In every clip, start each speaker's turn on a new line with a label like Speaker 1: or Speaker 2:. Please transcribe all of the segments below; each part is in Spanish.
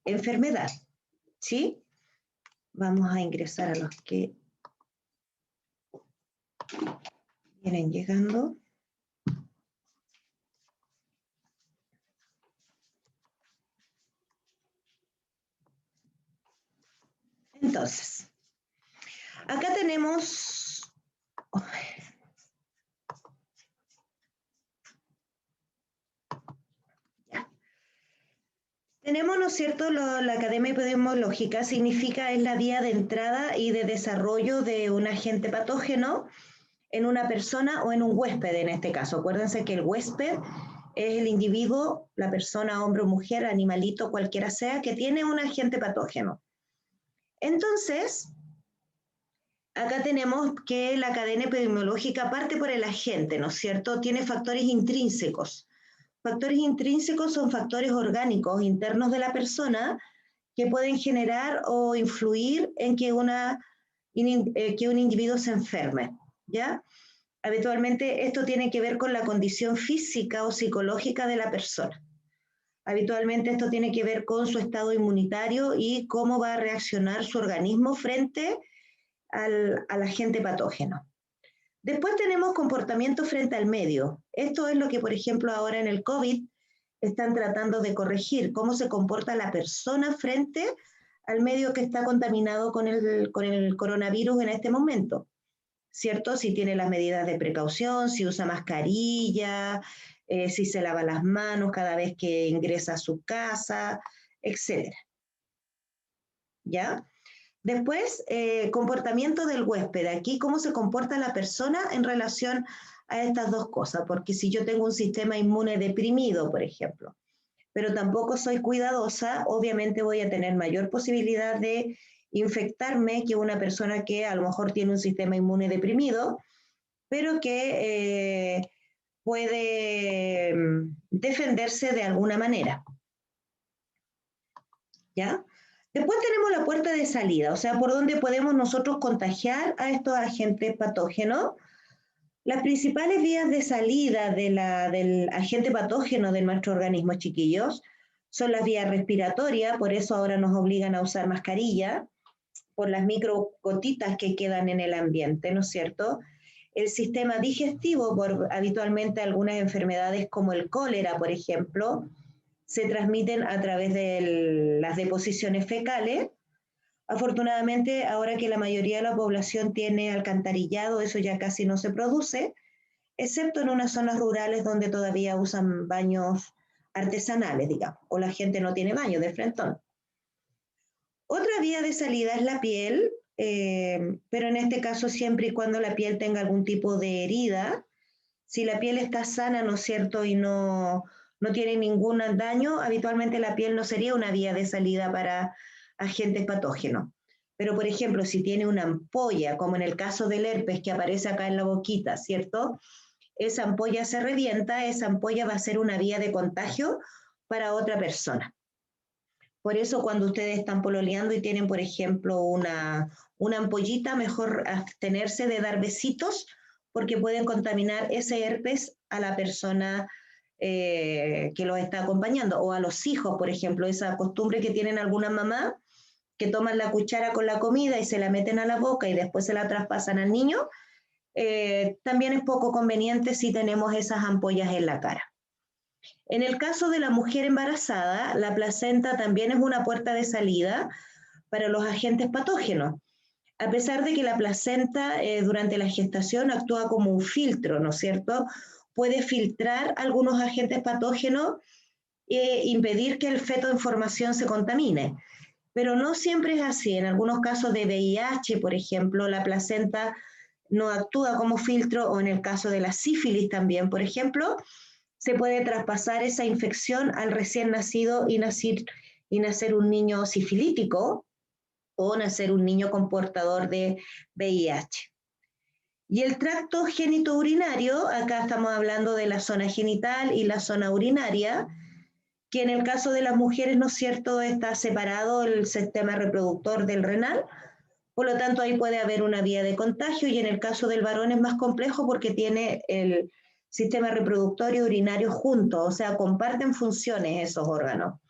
Speaker 1: enfermedad, ¿sí? Vamos a ingresar a los que vienen llegando. Entonces, acá tenemos... Tenemos, ¿no es cierto?, la Academia Epidemiológica significa es la vía de entrada y de desarrollo de un agente patógeno en una persona o en un huésped en este caso. Acuérdense que el huésped es el individuo, la persona, hombre o mujer, animalito, cualquiera sea, que tiene un agente patógeno. Entonces, acá tenemos que la cadena epidemiológica parte por el agente, ¿no es cierto? Tiene factores intrínsecos. Factores intrínsecos son factores orgánicos internos de la persona que pueden generar o influir en que un individuo se enferme, ¿ya? Habitualmente esto tiene que ver con la condición física o psicológica de la persona. Habitualmente esto tiene que ver con su estado inmunitario y cómo va a reaccionar su organismo frente al agente patógeno. Después tenemos comportamiento frente al medio. Esto es lo que, por ejemplo, ahora en el COVID están tratando de corregir, cómo se comporta la persona frente al medio que está contaminado con el coronavirus en este momento, ¿cierto? Si tiene las medidas de precaución, si usa mascarilla, si se lava las manos cada vez que ingresa a su casa, etc. ¿Ya? Después, comportamiento del huésped. Aquí, cómo se comporta la persona en relación a estas dos cosas. Porque si yo tengo un sistema inmune deprimido, por ejemplo, pero tampoco soy cuidadosa, obviamente voy a tener mayor posibilidad de infectarme que una persona que a lo mejor tiene un sistema inmune deprimido, pero que puede defenderse de alguna manera. ¿Ya? Después tenemos la puerta de salida, o sea, por donde podemos nosotros contagiar a estos agentes patógenos. Las principales vías de salida del agente patógeno de nuestro organismo, chiquillos, son las vías respiratorias, por eso ahora nos obligan a usar mascarilla, por las microgotitas que quedan en el ambiente, ¿no es cierto? El sistema digestivo, por habitualmente algunas enfermedades como el cólera, por ejemplo, se transmiten a través de las deposiciones fecales. Afortunadamente, ahora que la mayoría de la población tiene alcantarillado, eso ya casi no se produce, excepto en unas zonas rurales donde todavía usan baños artesanales, digamos, o la gente no tiene baño de frentón. Otra vía de salida es la piel, pero en este caso siempre y cuando la piel tenga algún tipo de herida. Si la piel está sana, ¿no es cierto?, y no tiene ningún daño, habitualmente la piel no sería una vía de salida para agentes patógenos. Pero, por ejemplo, si tiene una ampolla, como en el caso del herpes que aparece acá en la boquita, ¿cierto? Esa ampolla se revienta, esa ampolla va a ser una vía de contagio para otra persona. Por eso cuando ustedes están pololeando y tienen, por ejemplo, una ampollita, mejor abstenerse de dar besitos porque pueden contaminar ese herpes a la persona que los está acompañando o a los hijos, por ejemplo, esa costumbre que tienen algunas mamás que toman la cuchara con la comida y se la meten a la boca y después se la traspasan al niño, también es poco conveniente si tenemos esas ampollas en la cara. En el caso de la mujer embarazada, la placenta también es una puerta de salida para los agentes patógenos, a pesar de que la placenta durante la gestación actúa como un filtro, ¿no es cierto? Puede filtrar algunos agentes patógenos e impedir que el feto en formación se contamine. Pero no siempre es así. En algunos casos de VIH, por ejemplo, la placenta no actúa como filtro, o en el caso de la sífilis también, por ejemplo, se puede traspasar esa infección al recién nacido y nacer un niño sifilítico o nacer un niño con portador de VIH. Y el tracto genitourinario, acá estamos hablando de la zona genital y la zona urinaria, que en el caso de las mujeres, ¿no es cierto?, está separado el sistema reproductor del renal, por lo tanto ahí puede haber una vía de contagio, y en el caso del varón es más complejo porque tiene el sistema reproductor y urinario juntos, o sea, comparten funciones esos órganos.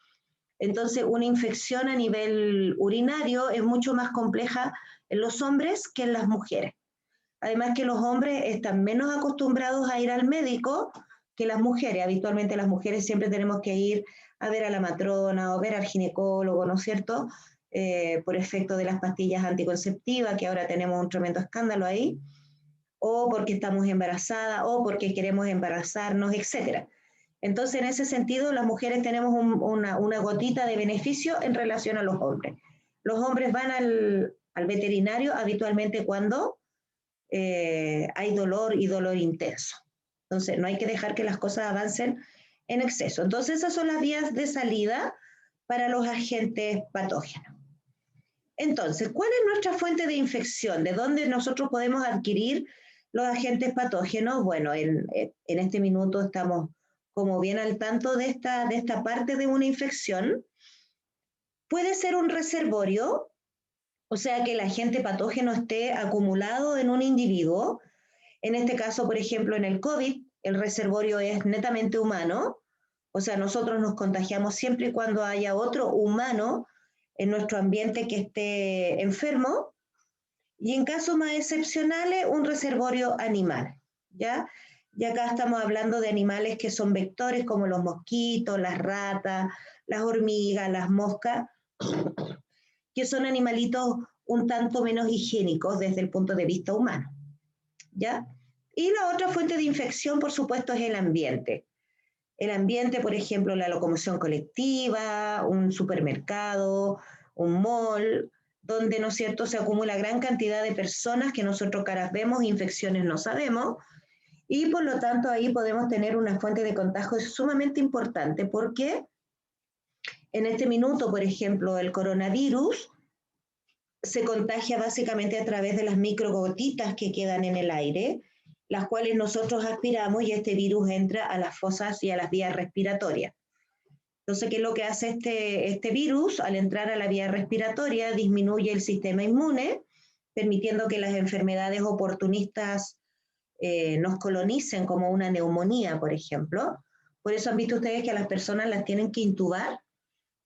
Speaker 1: Entonces, una infección a nivel urinario es mucho más compleja en los hombres que en las mujeres. Además que los hombres están menos acostumbrados a ir al médico que las mujeres. Habitualmente las mujeres siempre tenemos que ir a ver a la matrona o ver al ginecólogo, ¿no es cierto? Por efecto de las pastillas anticonceptivas, que ahora tenemos un tremendo escándalo ahí, o porque estamos embarazadas, o porque queremos embarazarnos, etc. Entonces, en ese sentido, las mujeres tenemos una gotita de beneficio en relación a los hombres. Los hombres van al veterinario habitualmente cuando hay dolor y dolor intenso. Entonces, no hay que dejar que las cosas avancen en exceso. Entonces, esas son las vías de salida para los agentes patógenos. Entonces, ¿cuál es nuestra fuente de infección? ¿De dónde nosotros podemos adquirir los agentes patógenos? Bueno, en este minuto estamos como bien al tanto de esta parte de una infección. Puede ser un reservorio, o sea que el agente patógeno esté acumulado en un individuo. En este caso, por ejemplo, en el COVID, el reservorio es netamente humano, o sea, nosotros nos contagiamos siempre y cuando haya otro humano en nuestro ambiente que esté enfermo, y en casos más excepcionales, un reservorio animal, ¿ya? Y acá estamos hablando de animales que son vectores como los mosquitos, las ratas, las hormigas, las moscas, que son animalitos un tanto menos higiénicos desde el punto de vista humano, ¿ya? Y la otra fuente de infección, por supuesto, es el ambiente. El ambiente, por ejemplo, la locomoción colectiva, un supermercado, un mall, donde, ¿no es cierto?, se acumula gran cantidad de personas que nosotros caras vemos, infecciones no sabemos, y por lo tanto ahí podemos tener una fuente de contagio sumamente importante, porque en este minuto, por ejemplo, el coronavirus se contagia básicamente a través de las microgotitas que quedan en el aire, las cuales nosotros aspiramos y este virus entra a las fosas y a las vías respiratorias. Entonces, ¿qué es lo que hace este virus? Al entrar a la vía respiratoria, disminuye el sistema inmune, permitiendo que las enfermedades oportunistas nos colonicen, como una neumonía, por ejemplo. Por eso han visto ustedes que a las personas las tienen que intubar,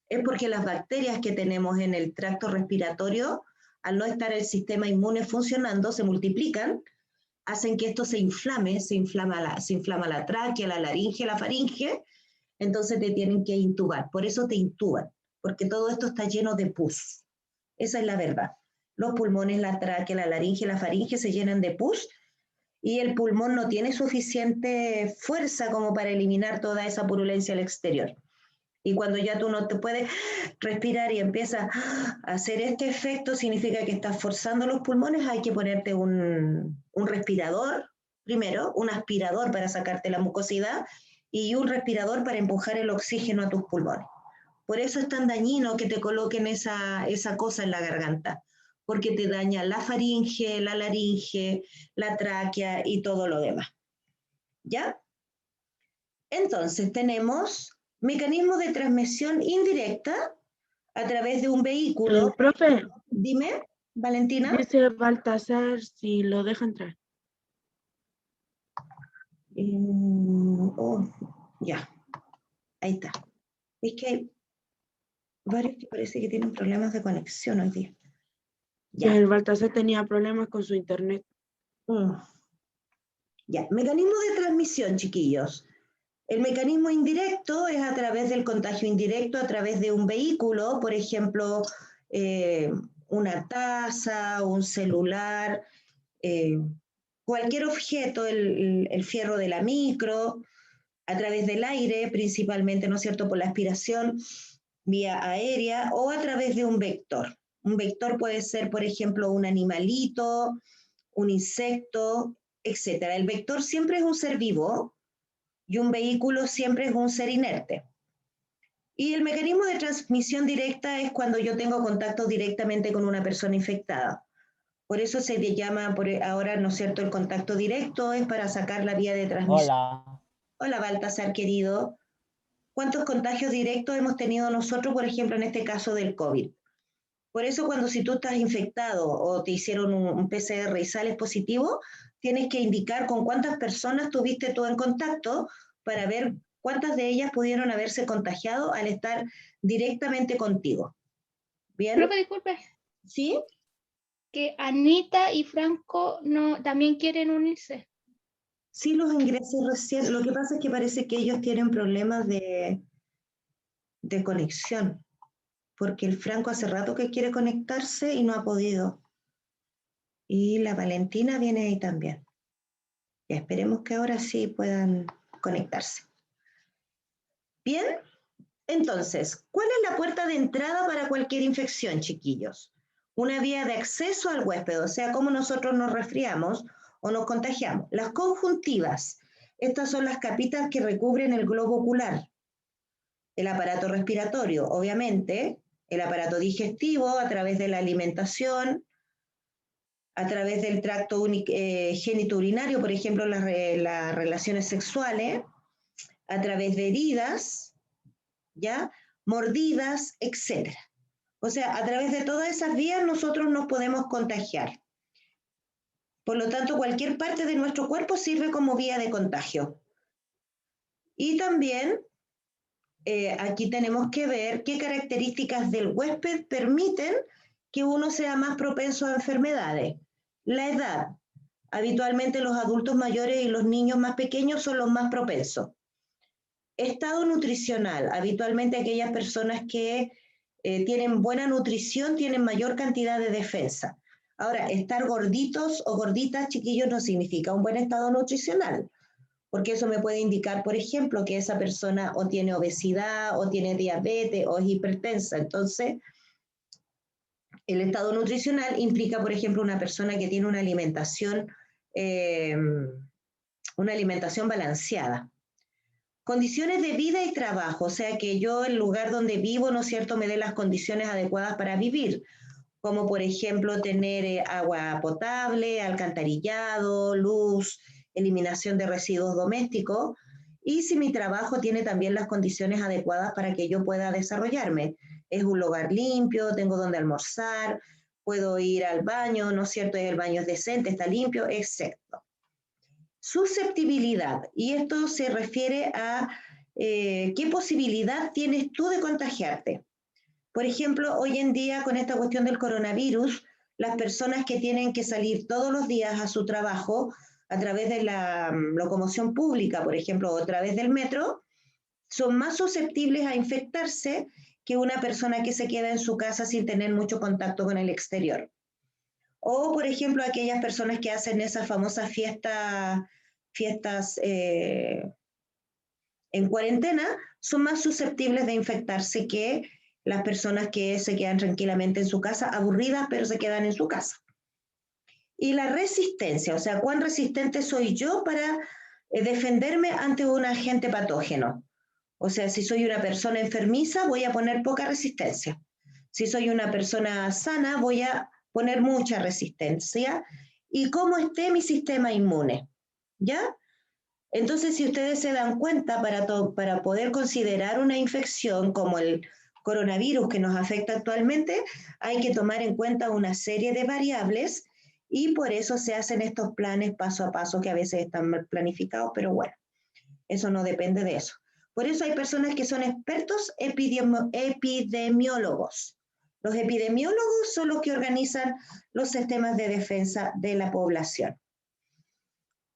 Speaker 1: es porque las bacterias que tenemos en el tracto respiratorio, al no estar el sistema inmune funcionando, se multiplican, hacen que esto se inflame, se inflama la tráquea, la laringe, la faringe, entonces te tienen que intubar. Por eso te intuban, porque todo esto está lleno de pus. Esa es la verdad. Los pulmones, la tráquea, la laringe, la faringe se llenan de pus y el pulmón no tiene suficiente fuerza como para eliminar toda esa purulencia al exterior. Y cuando ya tú no te puedes respirar y empiezas a hacer este efecto, significa que estás forzando los pulmones. Hay que ponerte un respirador, primero, un aspirador para sacarte la mucosidad y un respirador para empujar el oxígeno a tus pulmones. Por eso es tan dañino que te coloquen esa cosa en la garganta, porque te daña la faringe, la laringe, la tráquea y todo lo demás. ¿Ya? Entonces tenemos mecanismos de transmisión indirecta a través de un vehículo.
Speaker 2: Profe,
Speaker 1: Dime, Valentina.
Speaker 2: dice Baltasar si lo deja entrar.
Speaker 1: Ya, ahí está. Es que hay varios que parece que tienen problemas de conexión hoy día.
Speaker 2: Ya. El Baltasar tenía problemas con su internet.
Speaker 1: Ya, mecanismo de transmisión, chiquillos. El mecanismo indirecto es a través del contagio indirecto, a través de un vehículo, por ejemplo, una taza, un celular, cualquier objeto, el fierro de la micro, a través del aire, principalmente, ¿no es cierto?, por la aspiración vía aérea, o a través de un vector. Un vector puede ser, por ejemplo, un animalito, un insecto, etc. El vector siempre es un ser vivo, y un vehículo siempre es un ser inerte. Y el mecanismo de transmisión directa es cuando yo tengo contacto directamente con una persona infectada. Por eso se le llama ahora, ¿no es cierto?, el contacto directo es para sacar la vía de transmisión.
Speaker 3: Hola.
Speaker 1: Hola, Baltasar, querido. ¿Cuántos contagios directos hemos tenido nosotros, por ejemplo, en este caso del COVID? Por eso si tú estás infectado o te hicieron un PCR y sales positivo, tienes que indicar con cuántas personas tuviste tú en contacto para ver ¿Cuántas de ellas pudieron haberse contagiado al estar directamente contigo? ¿Bien?
Speaker 3: Profe, disculpe.
Speaker 1: ¿Sí?
Speaker 3: Que Anita y Franco no, también quieren unirse.
Speaker 1: Sí, los ingresé recién. Lo que pasa es que parece que ellos tienen problemas de conexión, porque el Franco hace rato que quiere conectarse y no ha podido. Y la Valentina viene ahí también. Ya esperemos que ahora sí puedan conectarse. Bien, entonces, ¿cuál es la puerta de entrada para cualquier infección, chiquillos? Una vía de acceso al huésped, o sea, cómo nosotros nos resfriamos o nos contagiamos. Las conjuntivas, estas son las capitas que recubren el globo ocular. El aparato respiratorio, obviamente, el aparato digestivo a través de la alimentación, a través del tracto genitourinario, por ejemplo, las relaciones sexuales, a través de heridas, ¿ya? Mordidas, etc. O sea, a través de todas esas vías nosotros nos podemos contagiar. Por lo tanto, cualquier parte de nuestro cuerpo sirve como vía de contagio. Y también aquí tenemos que ver qué características del huésped permiten que uno sea más propenso a enfermedades. La edad. Habitualmente los adultos mayores y los niños más pequeños son los más propensos. Estado nutricional. Habitualmente aquellas personas que tienen buena nutrición tienen mayor cantidad de defensa. Ahora, estar gorditos o gorditas, chiquillos, no significa un buen estado nutricional, porque eso me puede indicar, por ejemplo, que esa persona o tiene obesidad, o tiene diabetes, o es hipertensa. Entonces, el estado nutricional implica, por ejemplo, una persona que tiene una alimentación balanceada. Condiciones de vida y trabajo, o sea, que yo, el lugar donde vivo, ¿no es cierto?, me dé las condiciones adecuadas para vivir, como por ejemplo tener agua potable, alcantarillado, luz, eliminación de residuos domésticos, y si mi trabajo tiene también las condiciones adecuadas para que yo pueda desarrollarme. Es un lugar limpio, tengo donde almorzar, puedo ir al baño, ¿no es cierto?, el baño es decente, está limpio, etc. Susceptibilidad, y esto se refiere a qué posibilidad tienes tú de contagiarte. Por ejemplo, hoy en día con esta cuestión del coronavirus, las personas que tienen que salir todos los días a su trabajo a través de la locomoción pública, por ejemplo, o a través del metro, son más susceptibles a infectarse que una persona que se queda en su casa sin tener mucho contacto con el exterior. O, por ejemplo, aquellas personas que hacen esas famosas fiestas en cuarentena, son más susceptibles de infectarse que las personas que se quedan tranquilamente en su casa, aburridas, pero se quedan en su casa. Y la resistencia, o sea, ¿cuán resistente soy yo para defenderme ante un agente patógeno? O sea, si soy una persona enfermiza, voy a poner poca resistencia. Si soy una persona sana, voy a poner mucha resistencia. Y cómo esté mi sistema inmune, ¿ya? Entonces, si ustedes se dan cuenta, para poder considerar una infección como el coronavirus que nos afecta actualmente, hay que tomar en cuenta una serie de variables y por eso se hacen estos planes paso a paso que a veces están mal planificados, pero bueno, eso no depende de eso. Por eso hay personas que son expertos epidemiólogos. Los epidemiólogos son los que organizan los sistemas de defensa de la población.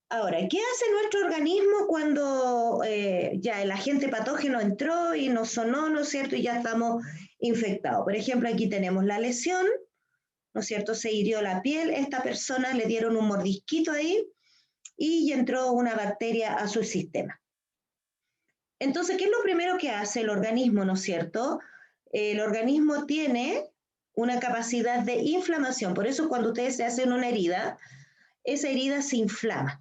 Speaker 1: Ahora, ¿qué hace nuestro organismo cuando ya el agente patógeno entró y nos sonó, ¿no es cierto? Y ya estamos infectados. Por ejemplo, aquí tenemos la lesión, ¿no es cierto? Se hirió la piel, esta persona le dieron un mordisquito ahí y entró una bacteria a su sistema. Entonces, ¿qué es lo primero que hace el organismo, ¿no es cierto? El organismo tiene una capacidad de inflamación, por eso cuando ustedes se hacen una herida, esa herida se inflama.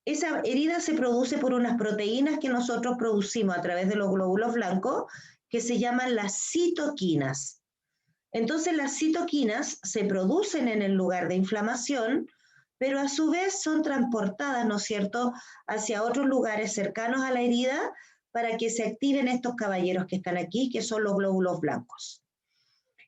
Speaker 1: Esa herida se produce por unas proteínas que nosotros producimos a través de los glóbulos blancos, que se llaman las citoquinas. Entonces, las citoquinas se producen en el lugar de inflamación, pero a su vez son transportadas, ¿no es cierto?, hacia otros lugares cercanos a la herida para que se activen estos caballeros que están aquí, que son los glóbulos blancos.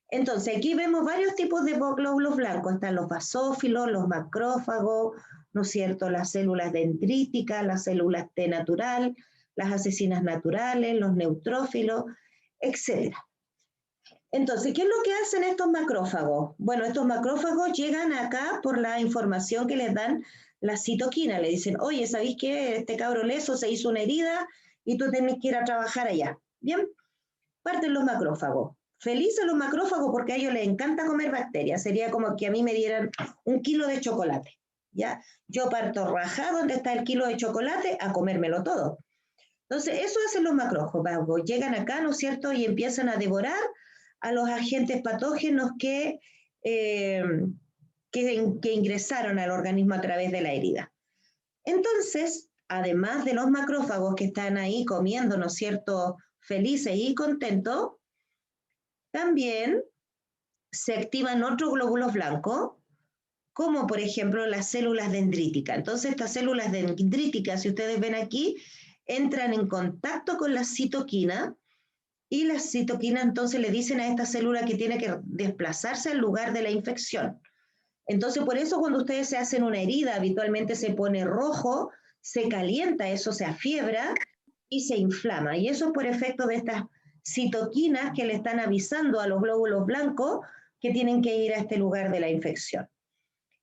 Speaker 1: Entonces, aquí vemos varios tipos de glóbulos blancos. Están los basófilos, los macrófagos, ¿no es cierto?, las células dendríticas, las células T natural, las asesinas naturales, los neutrófilos, etc. Entonces, ¿qué es lo que hacen estos macrófagos? Bueno, estos macrófagos llegan acá por la información que les dan la citoquina. Le dicen, oye, ¿sabéis qué? Este cabro leso se hizo una herida y tú tenés que ir a trabajar allá. Bien, parten los macrófagos. Felices los macrófagos porque a ellos les encanta comer bacterias. Sería como que a mí me dieran 1 kilo de chocolate. ¿Ya? Yo parto rajado donde está el kilo de chocolate a comérmelo todo. Entonces, eso hacen los macrófagos. Llegan acá, ¿no es cierto? Y empiezan a devorar a los agentes patógenos que ingresaron al organismo a través de la herida. Entonces, además de los macrófagos que están ahí comiendo, ¿no es cierto?, felices y contentos, también se activan otros glóbulos blancos, como por ejemplo las células dendríticas. Entonces, estas células dendríticas, si ustedes ven aquí, entran en contacto con la citoquina, y las citoquinas entonces le dicen a esta célula que tiene que desplazarse al lugar de la infección. Entonces, por eso cuando ustedes se hacen una herida, habitualmente se pone rojo, se calienta, eso se afiebra y se inflama. Y eso es por efecto de estas citoquinas que le están avisando a los glóbulos blancos que tienen que ir a este lugar de la infección.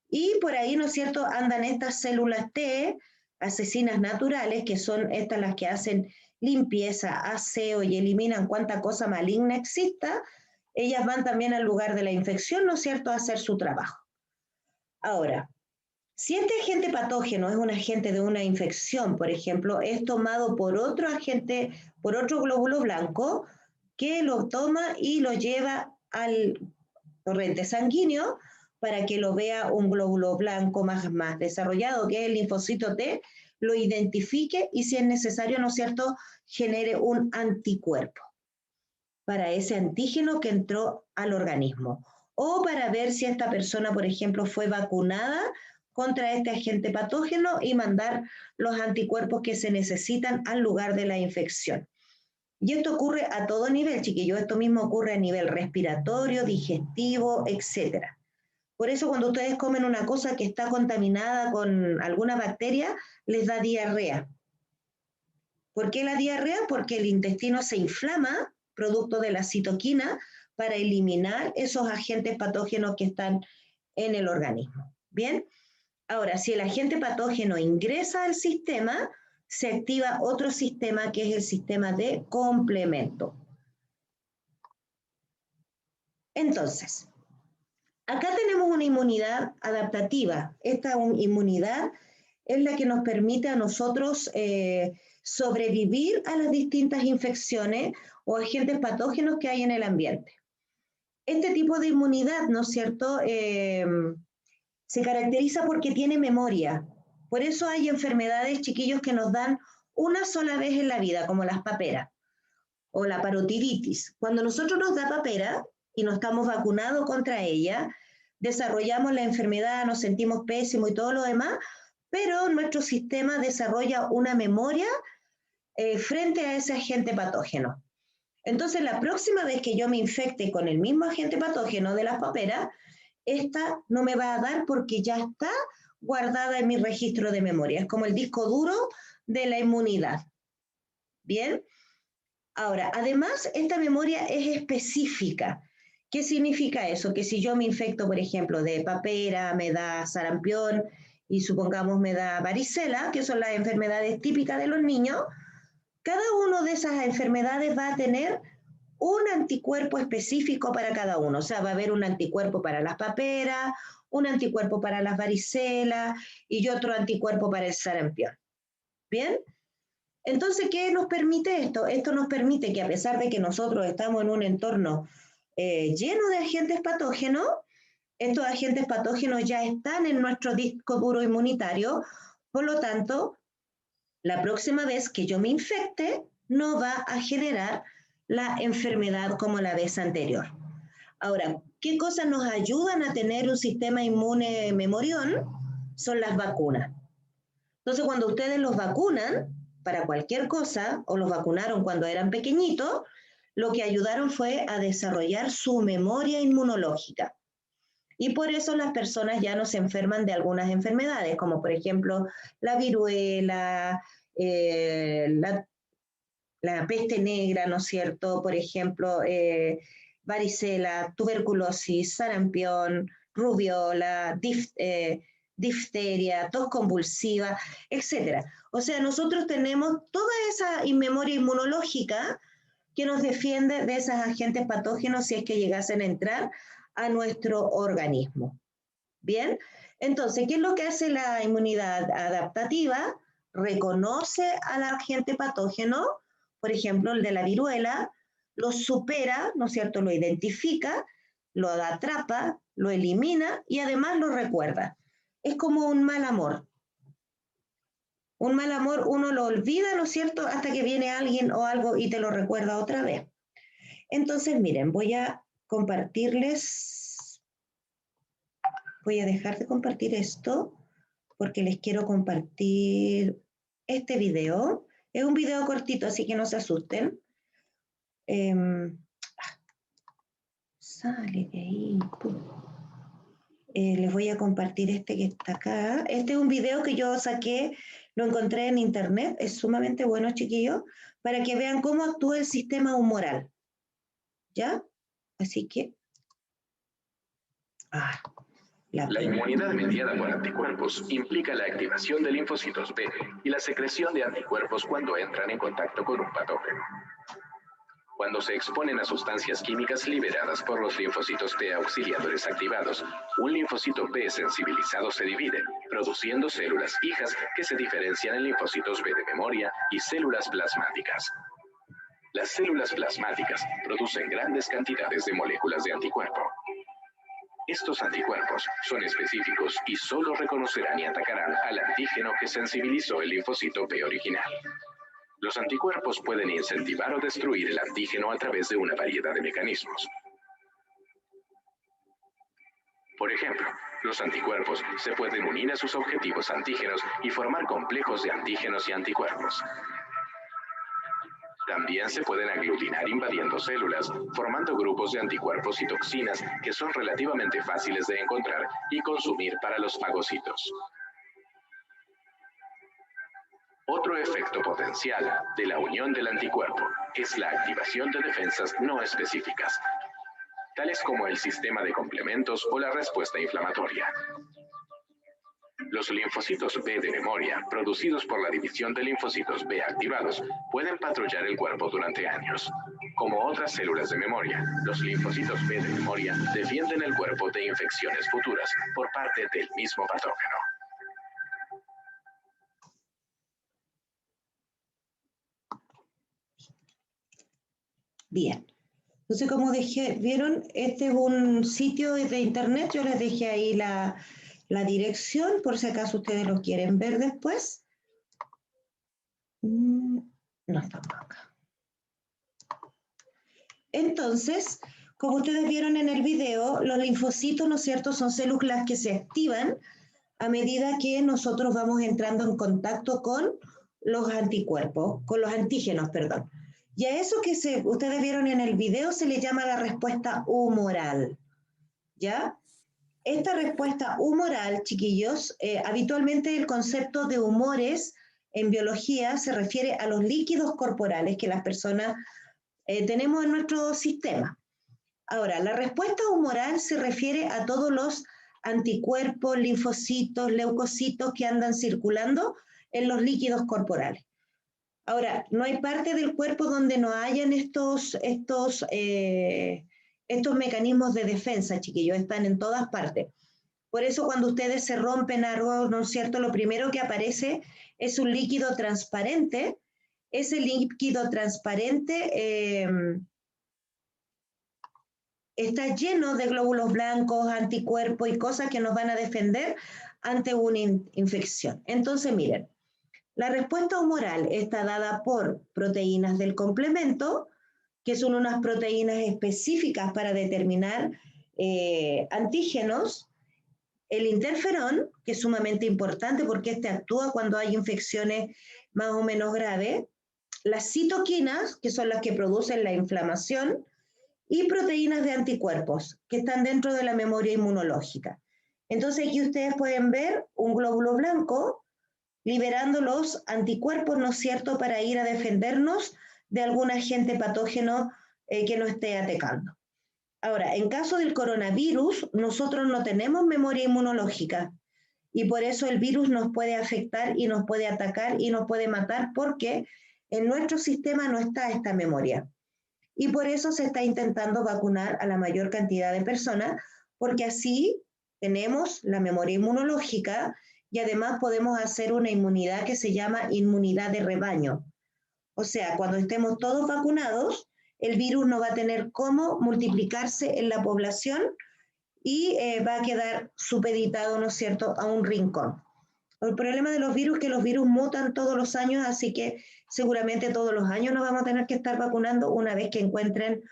Speaker 1: Y por ahí, ¿no es cierto?, andan estas células T, asesinas naturales, que son estas las que hacen limpieza, aseo y eliminan cuanta cosa maligna exista. Ellas van también al lugar de la infección, ¿no es cierto?, a hacer su trabajo. Ahora, si este agente patógeno es un agente de una infección, por ejemplo, es tomado por otro agente, por otro glóbulo blanco, que lo toma y lo lleva al torrente sanguíneo para que lo vea un glóbulo blanco más desarrollado, que es el linfocito T, lo identifique y si es necesario, ¿no es cierto?, genere un anticuerpo para ese antígeno que entró al organismo. O para ver si esta persona, por ejemplo, fue vacunada contra este agente patógeno y mandar los anticuerpos que se necesitan al lugar de la infección. Y esto ocurre a todo nivel, chiquillos. Esto mismo ocurre a nivel respiratorio, digestivo, etc. Por eso cuando ustedes comen una cosa que está contaminada con alguna bacteria, les da diarrea. ¿Por qué la diarrea? Porque el intestino se inflama, producto de la citoquina, para eliminar esos agentes patógenos que están en el organismo. Bien, ahora, si el agente patógeno ingresa al sistema, se activa otro sistema que es el sistema de complemento. Entonces, acá tenemos una inmunidad adaptativa. Esta inmunidad es la que nos permite a nosotros sobrevivir a las distintas infecciones o agentes patógenos que hay en el ambiente. Este tipo de inmunidad, ¿no es cierto?, se caracteriza porque tiene memoria. Por eso hay enfermedades, chiquillos, que nos dan una sola vez en la vida, como las paperas o la parotiditis. Cuando nosotros nos da papera y no estamos vacunados contra ella, desarrollamos la enfermedad, nos sentimos pésimo y todo lo demás, pero nuestro sistema desarrolla una memoria frente a ese agente patógeno. Entonces, la próxima vez que yo me infecte con el mismo agente patógeno de las paperas, esta no me va a dar porque ya está guardada en mi registro de memoria. Es como el disco duro de la inmunidad. Bien. Ahora, además, esta memoria es específica. ¿Qué significa eso? Que si yo me infecto, por ejemplo, de papera, me da sarampión y supongamos me da varicela, que son las enfermedades típicas de los niños, cada una de esas enfermedades va a tener un anticuerpo específico para cada uno. O sea, va a haber un anticuerpo para las paperas, un anticuerpo para las varicelas y otro anticuerpo para el sarampión. ¿Bien? Entonces, ¿qué nos permite esto? Esto nos permite que a pesar de que nosotros estamos en un entorno lleno de agentes patógenos, estos agentes patógenos ya están en nuestro disco duro inmunitario, por lo tanto, la próxima vez que yo me infecte, no va a generar la enfermedad como la vez anterior. Ahora, ¿qué cosas nos ayudan a tener un sistema inmune memorión? Son las vacunas. Entonces, cuando ustedes los vacunan para cualquier cosa, o los vacunaron cuando eran pequeñitos, lo que ayudaron fue a desarrollar su memoria inmunológica. Y por eso las personas ya no se enferman de algunas enfermedades, como por ejemplo la viruela, la peste negra, ¿no es cierto? Por ejemplo, varicela, tuberculosis, sarampión, rubiola, difteria, tos convulsiva, etc. O sea, nosotros tenemos toda esa memoria inmunológica que nos defiende de esos agentes patógenos si es que llegasen a entrar a nuestro organismo. Bien, entonces, ¿qué es lo que hace la inmunidad adaptativa? Reconoce al agente patógeno, por ejemplo, el de la viruela, lo supera, ¿no es cierto?, lo identifica, lo atrapa, lo elimina y además lo recuerda. Es como un mal amor. Un mal amor uno lo olvida, ¿no es cierto?, hasta que viene alguien o algo y te lo recuerda otra vez. Entonces, miren, voy a compartirles, voy a dejar de compartir esto porque les quiero compartir este video. Es un video cortito, así que no se asusten. Sale de ahí. Les voy a compartir este que está acá. Este es un video que yo saqué, lo encontré en internet, es sumamente bueno, chiquillos, para que vean cómo actúa el sistema humoral. ¿Ya? Así que...
Speaker 4: La inmunidad mediada por anticuerpos implica la activación de linfocitos B y la secreción de anticuerpos cuando entran en contacto con un patógeno. Cuando se exponen a sustancias químicas liberadas por los linfocitos T auxiliadores activados, un linfocito B sensibilizado se divide, produciendo células hijas que se diferencian en linfocitos B de memoria y células plasmáticas. Las células plasmáticas producen grandes cantidades de moléculas de anticuerpo. Estos anticuerpos son específicos y solo reconocerán y atacarán al antígeno que sensibilizó el linfocito B original. Los anticuerpos pueden incentivar o destruir el antígeno a través de una variedad de mecanismos. Por ejemplo, los anticuerpos se pueden unir a sus objetivos antígenos y formar complejos de antígenos y anticuerpos. También se pueden aglutinar invadiendo células, formando grupos de anticuerpos y toxinas que son relativamente fáciles de encontrar y consumir para los fagocitos. Otro efecto potencial de la unión del anticuerpo es la activación de defensas no específicas, tales como el sistema de complementos o la respuesta inflamatoria. Los linfocitos B de memoria, producidos por la división de linfocitos B activados, pueden patrullar el cuerpo durante años. Como otras células de memoria, los linfocitos B de memoria defienden el cuerpo de infecciones futuras por parte del mismo patógeno.
Speaker 1: Bien. Entonces, como vieron, este es un sitio de internet, yo les dejé ahí la dirección, por si acaso ustedes lo quieren ver después. No estamos acá. Entonces, como ustedes vieron en el video, los linfocitos, ¿no es cierto?, son células que se activan a medida que nosotros vamos entrando en contacto con los anticuerpos, con los antígenos, perdón. Y a eso que ustedes vieron en el video se le llama la respuesta humoral, ¿ya? Esta respuesta humoral, chiquillos, habitualmente el concepto de humores en biología se refiere a los líquidos corporales que las personas tenemos en nuestro sistema. Ahora, la respuesta humoral se refiere a todos los anticuerpos, linfocitos, leucocitos que andan circulando en los líquidos corporales. Ahora, no hay parte del cuerpo donde no hayan estos mecanismos de defensa, chiquillos, están en todas partes. Por eso cuando ustedes se rompen algo, ¿no es cierto?, lo primero que aparece es un líquido transparente. Ese líquido transparente está lleno de glóbulos blancos, anticuerpos y cosas que nos van a defender ante una infección. Entonces, miren, la respuesta humoral está dada por proteínas del complemento, que son unas proteínas específicas para determinar antígenos, el interferón, que es sumamente importante porque este actúa cuando hay infecciones más o menos graves, las citoquinas, que son las que producen la inflamación, y proteínas de anticuerpos, que están dentro de la memoria inmunológica. Entonces aquí ustedes pueden ver un glóbulo blanco liberando los anticuerpos, ¿no es cierto?, para ir a defendernos de algún agente patógeno que nos esté atacando. Ahora, en caso del coronavirus, nosotros no tenemos memoria inmunológica y por eso el virus nos puede afectar y nos puede atacar y nos puede matar porque en nuestro sistema no está esta memoria. Y por eso se está intentando vacunar a la mayor cantidad de personas, porque así tenemos la memoria inmunológica y además podemos hacer una inmunidad que se llama inmunidad de rebaño. O sea, cuando estemos todos vacunados, el virus no va a tener cómo multiplicarse en la población y va a quedar supeditado, ¿no es cierto?, a un rincón. El problema de los virus es que los virus mutan todos los años, así que seguramente todos los años nos vamos a tener que estar vacunando una vez que encuentren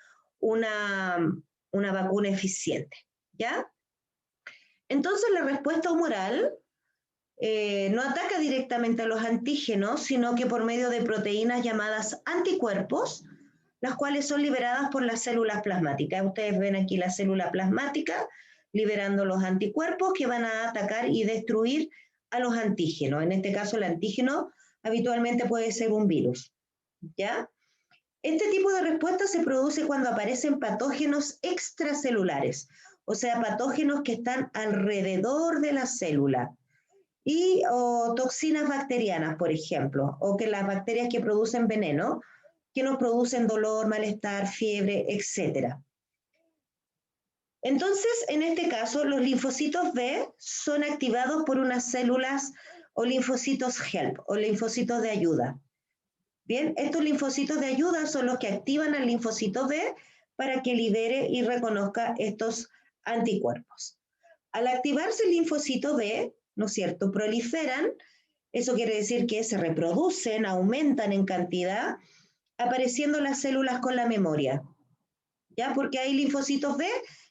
Speaker 1: una vacuna eficiente, ¿ya? Entonces la respuesta humoral no ataca directamente a los antígenos, sino que por medio de proteínas llamadas anticuerpos, las cuales son liberadas por las células plasmáticas. Ustedes ven aquí la célula plasmática liberando los anticuerpos que van a atacar y destruir a los antígenos. En este caso, el antígeno habitualmente puede ser un virus, ¿ya? Este tipo de respuesta se produce cuando aparecen patógenos extracelulares, o sea, patógenos que están alrededor de la célula, o toxinas bacterianas, por ejemplo, o que las bacterias que producen veneno, que nos producen dolor, malestar, fiebre, etc. Entonces, en este caso, los linfocitos B son activados por unas células o linfocitos HELP, o linfocitos de ayuda. Bien, estos linfocitos de ayuda son los que activan al linfocito B para que libere y reconozca estos anticuerpos. Al activarse el linfocito B, ¿no es cierto?, proliferan, eso quiere decir que se reproducen, aumentan en cantidad, apareciendo las células con la memoria, ¿ya? Porque hay linfocitos B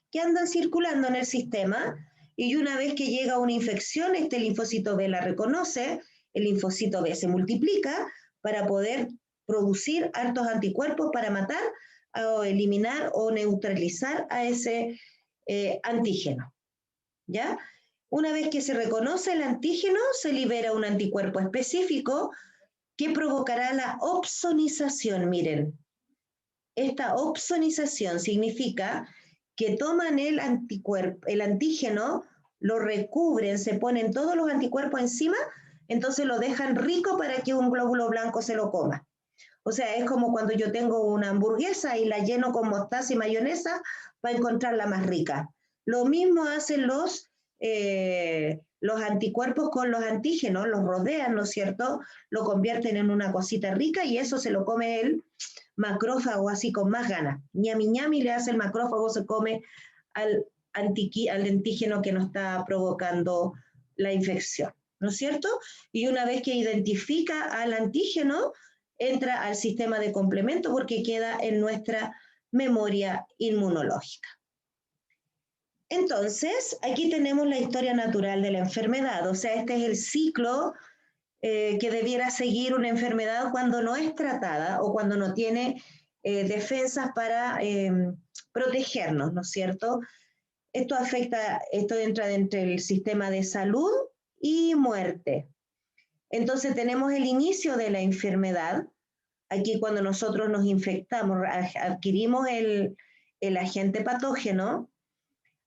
Speaker 1: que andan circulando en el sistema y una vez que llega una infección, este linfocito B la reconoce, el linfocito B se multiplica para poder producir altos anticuerpos para matar o eliminar o neutralizar a ese antígeno, ¿ya? Una vez que se reconoce el antígeno, se libera un anticuerpo específico que provocará la opsonización. Miren, esta opsonización significa que toman el antígeno, lo recubren, se ponen todos los anticuerpos encima, entonces lo dejan rico para que un glóbulo blanco se lo coma. O sea, es como cuando yo tengo una hamburguesa y la lleno con mostaza y mayonesa para encontrarla más rica. Lo mismo hacen los anticuerpos con los antígenos, los rodean, ¿no es cierto? Lo convierten en una cosita rica y eso se lo come el macrófago así con más ganas. Ñami ñami le hace el macrófago, se come al antígeno que nos está provocando la infección, ¿no es cierto? Y una vez que identifica al antígeno, entra al sistema de complemento porque queda en nuestra memoria inmunológica. Entonces, aquí tenemos la historia natural de la enfermedad, o sea, este es el ciclo que debiera seguir una enfermedad cuando no es tratada o cuando no tiene defensas para protegernos, ¿no es cierto? Esto entra dentro del sistema de salud y muerte. Entonces tenemos el inicio de la enfermedad, aquí cuando nosotros nos infectamos, adquirimos el agente patógeno.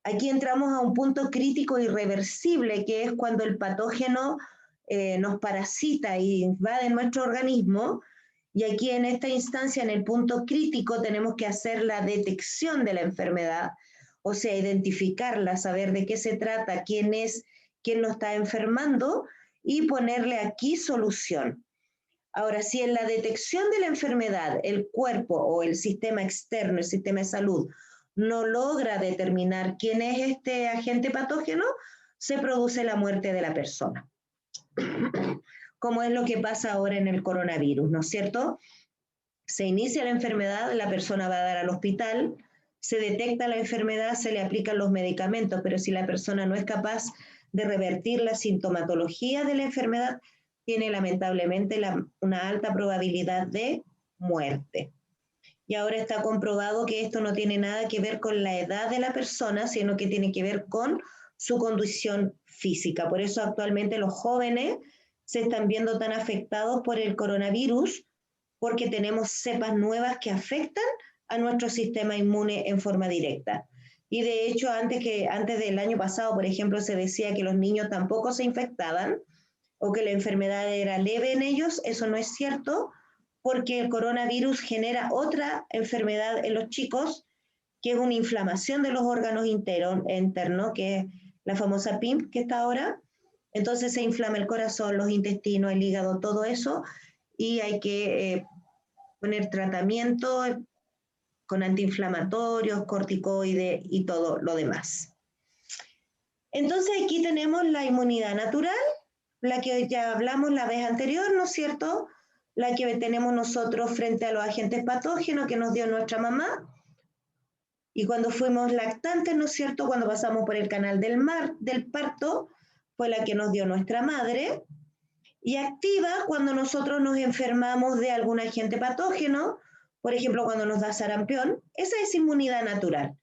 Speaker 1: Aquí entramos a un punto crítico irreversible, que es cuando el patógeno nos parasita y invade nuestro organismo, y aquí en esta instancia, en el punto crítico, tenemos que hacer la detección de la enfermedad, o sea, identificarla, saber de qué se trata, quién es, quién nos está enfermando, y ponerle aquí solución. Ahora, si en la detección de la enfermedad el cuerpo o el sistema externo, el sistema de salud, no logra determinar quién es este agente patógeno, se produce la muerte de la persona. Como es lo que pasa ahora en el coronavirus, ¿no es cierto? Se inicia la enfermedad, la persona va a dar al hospital, se detecta la enfermedad, se le aplican los medicamentos, pero si la persona no es capaz de revertir la sintomatología de la enfermedad, tiene lamentablemente una alta probabilidad de muerte. Y ahora está comprobado que esto no tiene nada que ver con la edad de la persona, sino que tiene que ver con su condición física. Por eso actualmente los jóvenes se están viendo tan afectados por el coronavirus, porque tenemos cepas nuevas que afectan a nuestro sistema inmune en forma directa. Y de hecho, antes del año pasado, por ejemplo, se decía que los niños tampoco se infectaban o que la enfermedad era leve en ellos. Eso no es cierto, porque el coronavirus genera otra enfermedad en los chicos, que es una inflamación de los órganos internos, que es la famosa PIMP que está ahora. Entonces se inflama el corazón, los intestinos, el hígado, todo eso, y hay que poner tratamiento con antiinflamatorios, corticoides y todo lo demás. Entonces aquí tenemos la inmunidad natural, la que ya hablamos la vez anterior, ¿no es cierto? La que tenemos nosotros frente a los agentes patógenos que nos dio nuestra mamá. Y cuando fuimos lactantes, ¿no es cierto? Cuando pasamos por el canal del parto, fue la que nos dio nuestra madre. Y activa cuando nosotros nos enfermamos de algún agente patógeno, por ejemplo, cuando nos da sarampión. Esa es inmunidad natural.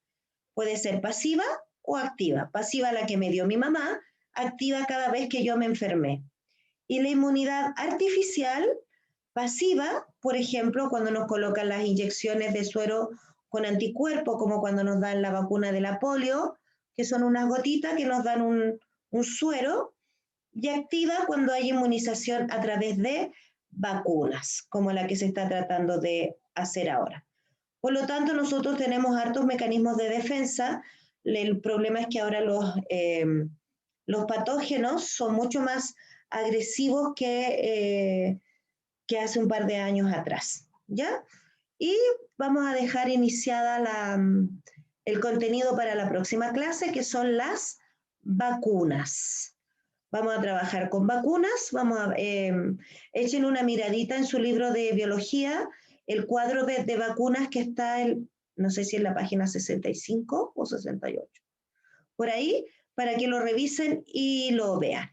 Speaker 1: Puede ser pasiva o activa. Pasiva la que me dio mi mamá, activa cada vez que yo me enfermé. Y la inmunidad artificial, pasiva, por ejemplo, cuando nos colocan las inyecciones de suero con anticuerpos, como cuando nos dan la vacuna de la polio, que son unas gotitas que nos dan un suero, y activa cuando hay inmunización a través de vacunas, como la que se está tratando de hacer ahora. Por lo tanto, nosotros tenemos hartos mecanismos de defensa. El problema es que ahora los patógenos son mucho más agresivos que hace un par de años atrás, ¿ya? Y vamos a dejar iniciada el contenido para la próxima clase, que son las vacunas. Vamos a trabajar con vacunas. Echen una miradita en su libro de biología, el cuadro de vacunas que está, no sé si en la página 65 o 68, por ahí, para que lo revisen y lo vean.